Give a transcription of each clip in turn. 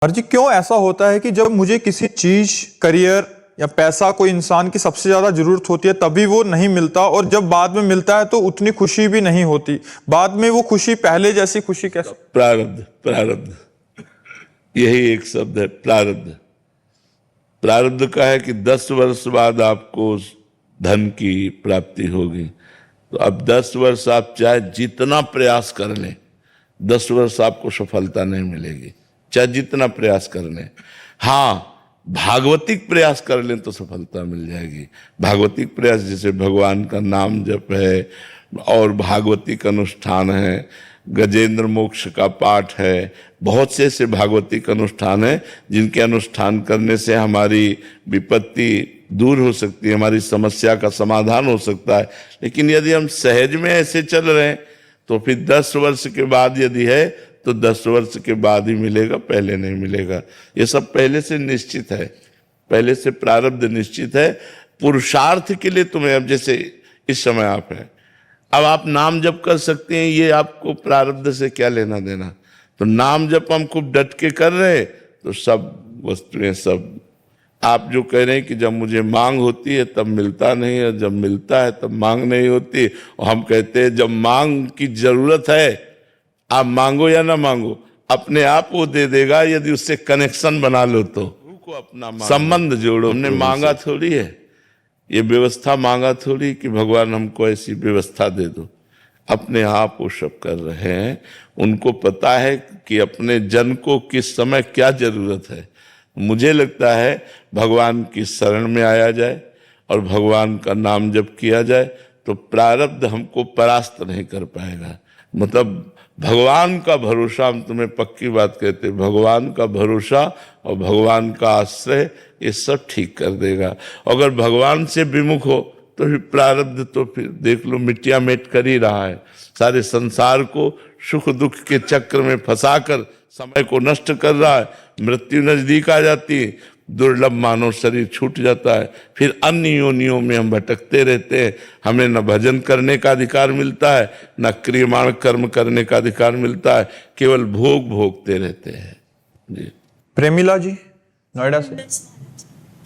और जी क्यों ऐसा होता है कि जब मुझे किसी चीज, करियर या पैसा, कोई इंसान की सबसे ज्यादा जरूरत होती है तभी वो नहीं मिलता, और जब बाद में मिलता है तो उतनी खुशी भी नहीं होती? बाद में वो खुशी पहले जैसी खुशी कैसे? प्रारब्ध, प्रारब्ध, यही एक शब्द है, प्रारब्ध। प्रारब्ध का है कि 10 वर्ष बाद आपको धन की प्राप्ति होगी, तो अब 10 वर्ष आप चाहे जितना प्रयास कर लें, 10 वर्ष आपको सफलता नहीं मिलेगी, चाहे जितना प्रयास कर लें। हाँ, भागवतिक प्रयास कर लें तो सफलता मिल जाएगी। भागवतिक प्रयास जैसे भगवान का नाम जप है और भागवतिक अनुष्ठान है, गजेंद्र मोक्ष का पाठ है, बहुत से ऐसे भागवतिक अनुष्ठान है जिनके अनुष्ठान करने से हमारी विपत्ति दूर हो सकती है, हमारी समस्या का समाधान हो सकता है। लेकिन यदि हम सहज में ऐसे चल रहे हैं तो फिर 10 वर्ष के बाद यदि है तो 10 वर्ष के बाद ही मिलेगा, पहले नहीं मिलेगा। ये सब पहले से निश्चित है, पहले से प्रारब्ध निश्चित है। पुरुषार्थ के लिए तुम्हें, अब जैसे इस समय आप हैं, अब आप नाम जप कर सकते हैं, ये आपको प्रारब्ध से क्या लेना देना। तो नाम जप हम खूब डट के कर रहे हैं तो सब वस्तुएं, सब आप जो कह रहे हैं कि जब मुझे मांग होती है तब मिलता नहीं है, जब मिलता है तब मांग नहीं होती, और हम कहते हैं जब मांग की जरूरत है आप मांगो या ना मांगो, अपने आप वो दे देगा यदि उससे कनेक्शन बना लो तो, को अपना संबंध जोड़ो। हमने मांगा थोड़ी है, ये व्यवस्था मांगा थोड़ी कि भगवान हमको ऐसी व्यवस्था दे दो, अपने आप वो सब कर रहे हैं। उनको पता है कि अपने जन को किस समय क्या जरूरत है। मुझे लगता है भगवान की शरण में आया जाए और भगवान का नाम जप किया जाए तो प्रारब्ध हमको परास्त नहीं कर पाएगा। मतलब भगवान का भरोसा, हम तुम्हें पक्की बात कहते, भगवान का भरोसा और भगवान का आश्रय ये सब ठीक कर देगा। अगर भगवान से विमुख हो तो फिर प्रारब्ध तो फिर देख लो मिट्टिया मेट कर ही रहा है। सारे संसार को सुख दुख के चक्र में फंसाकर समय को नष्ट कर रहा है। मृत्यु नजदीक आ जाती है, दुर्लभ मानव शरीर छूट जाता है, फिर अन्य योनियों में हम भटकते रहते हैं। हमें न भजन करने का अधिकार मिलता है, न क्रियमाण कर्म करने का अधिकार मिलता है, केवल भोग भोगते रहते हैं। जी प्रेमिला जी नोएडा से,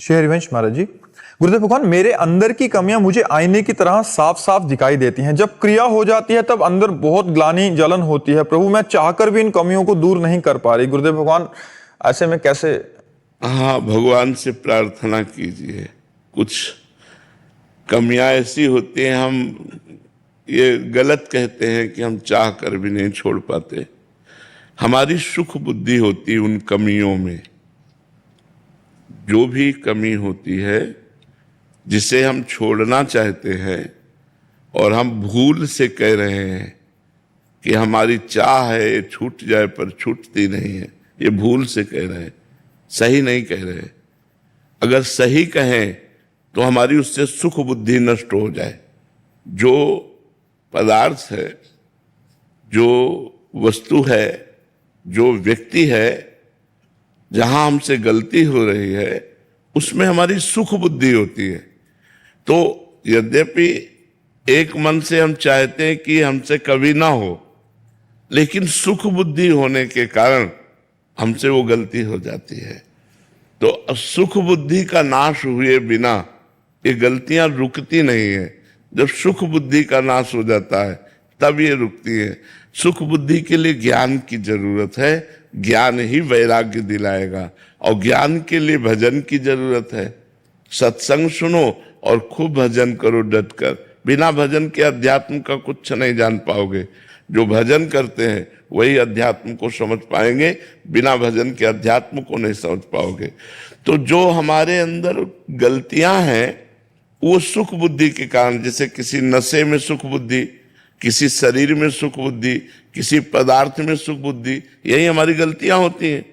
श्री हरिवंश महाराज जी, गुरुदेव भगवान, मेरे अंदर की कमियां मुझे आईने की तरह साफ साफ दिखाई देती हैं। जब क्रिया हो जाती है तब अंदर बहुत ग्लानि जलन होती है। प्रभु, मैं चाहकर भी इन कमियों को दूर नहीं कर पा रही। गुरुदेव भगवान, ऐसे में कैसे? हाँ, भगवान से प्रार्थना कीजिए। कुछ कमियां ऐसी होती हैं, हम ये गलत कहते हैं कि हम चाह कर भी नहीं छोड़ पाते। हमारी सुख बुद्धि होती है उन कमियों में। जो भी कमी होती है जिसे हम छोड़ना चाहते हैं और हम भूल से कह रहे हैं कि हमारी चाह है ये छूट जाए, पर छूटती नहीं है, ये भूल से कह रहे हैं, सही नहीं कह रहे। अगर सही कहें तो हमारी उससे सुख बुद्धि नष्ट हो जाए। जो पदार्थ है, जो वस्तु है, जो व्यक्ति है, जहां हमसे गलती हो रही है उसमें हमारी सुख बुद्धि होती है। तो यद्यपि एक मन से हम चाहते हैं कि हमसे कभी ना हो, लेकिन सुख बुद्धि होने के कारण हमसे वो गलती हो जाती है। तो सुख बुद्धि का नाश हुए बिना ये गलतियां रुकती नहीं है। जब सुख बुद्धि का नाश हो जाता है तब ये रुकती है। सुख बुद्धि के लिए ज्ञान की जरूरत है, ज्ञान ही वैराग्य दिलाएगा, और ज्ञान के लिए भजन की जरूरत है। सत्संग सुनो और खूब भजन करो डटकर। बिना भजन के अध्यात्म का कुछ नहीं जान पाओगे। जो भजन करते हैं वही अध्यात्म को समझ पाएंगे, बिना भजन के अध्यात्म को नहीं समझ पाओगे। तो जो हमारे अंदर गलतियां हैं वो सुख बुद्धि के कारण, जैसे किसी नशे में सुख बुद्धि, किसी शरीर में सुख बुद्धि, किसी पदार्थ में सुख बुद्धि, यही हमारी गलतियां होती हैं।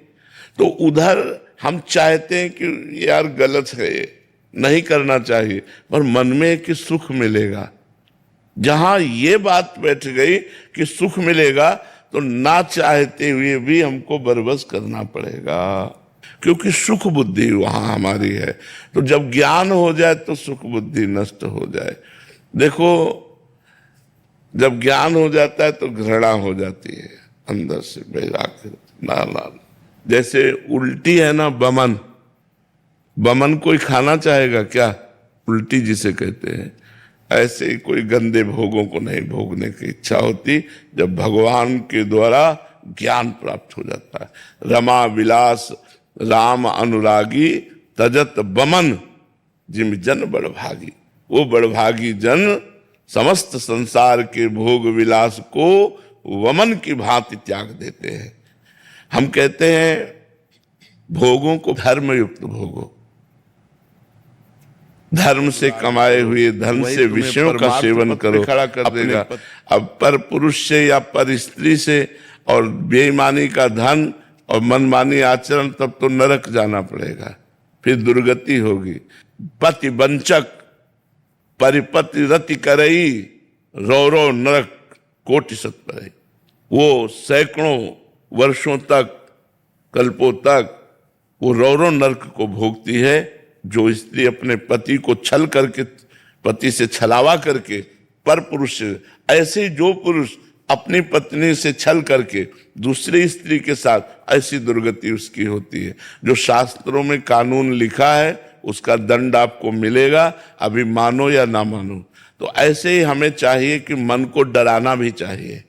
तो उधर हम चाहते हैं कि यार गलत है, ये नहीं करना चाहिए, पर मन में कि सुख मिलेगा। जहां ये बात बैठ गई कि सुख मिलेगा तो ना चाहते हुए भी हमको बरबस करना पड़ेगा, क्योंकि सुख बुद्धि वहां हमारी है। तो जब ज्ञान हो जाए तो सुख बुद्धि नष्ट हो जाए। देखो, जब ज्ञान हो जाता है तो घृणा हो जाती है, अंदर से वैराग्य ना जैसे उल्टी है ना, बमन, बमन कोई खाना चाहेगा क्या? उल्टी जिसे कहते हैं। ऐसे ही कोई गंदे भोगों को नहीं भोगने की इच्छा होती जब भगवान के द्वारा ज्ञान प्राप्त हो जाता है। रमा विलास राम अनुरागी तजत बमन जिम जन बड़भागी। वो बड़भागी जन समस्त संसार के भोग विलास को वमन की भांति त्याग देते हैं। हम कहते हैं भोगों को धर्मयुक्त भोगो, धर्म से कमाए हुए धन से विषयों का सेवन करो, खड़ा कर देगा। अब पर पुरुष से या पर स्त्री से और बेईमानी का धन और मनमानी आचरण, तब तो नरक जाना पड़ेगा, फिर दुर्गति होगी। पति वंचक परिपति रति करई, रो रो नरक कोटि सत परई। वो सैकड़ों वर्षों तक, कल्पों तक वो रो रो नरक को भोगती है। जो स्त्री अपने पति को छल करके, पति से छलावा करके पर पुरुष, ऐसे जो पुरुष अपनी पत्नी से छल करके दूसरी स्त्री के साथ, ऐसी दुर्गति उसकी होती है। जो शास्त्रों में कानून लिखा है उसका दंड आपको मिलेगा, अभी मानो या ना मानो। तो ऐसे ही हमें चाहिए कि मन को डराना भी चाहिए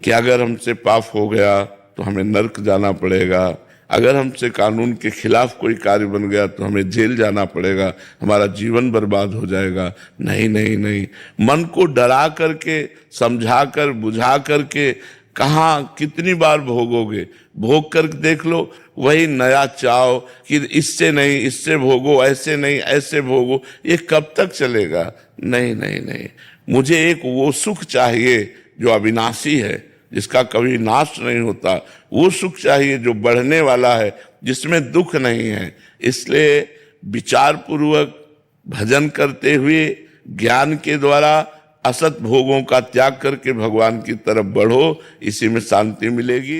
कि अगर हमसे पाप हो गया तो हमें नरक जाना पड़ेगा, अगर हमसे कानून के खिलाफ कोई कार्य बन गया तो हमें जेल जाना पड़ेगा, हमारा जीवन बर्बाद हो जाएगा। नहीं नहीं नहीं, मन को डरा करके, समझा कर, बुझा करके कहाँ कितनी बार भोगोगे? भोग कर देख लो, वही नया चाव कि इससे नहीं इससे भोगो, ऐसे नहीं ऐसे भोगो, ये कब तक चलेगा? नहीं नहीं नहीं, मुझे एक वो सुख चाहिए जो अविनाशी है, जिसका कभी नाश नहीं होता। वो सुख चाहिए जो बढ़ने वाला है, जिसमें दुख नहीं है। इसलिए विचार पूर्वक भजन करते हुए ज्ञान के द्वारा असत भोगों का त्याग करके भगवान की तरफ बढ़ो, इसी में शांति मिलेगी।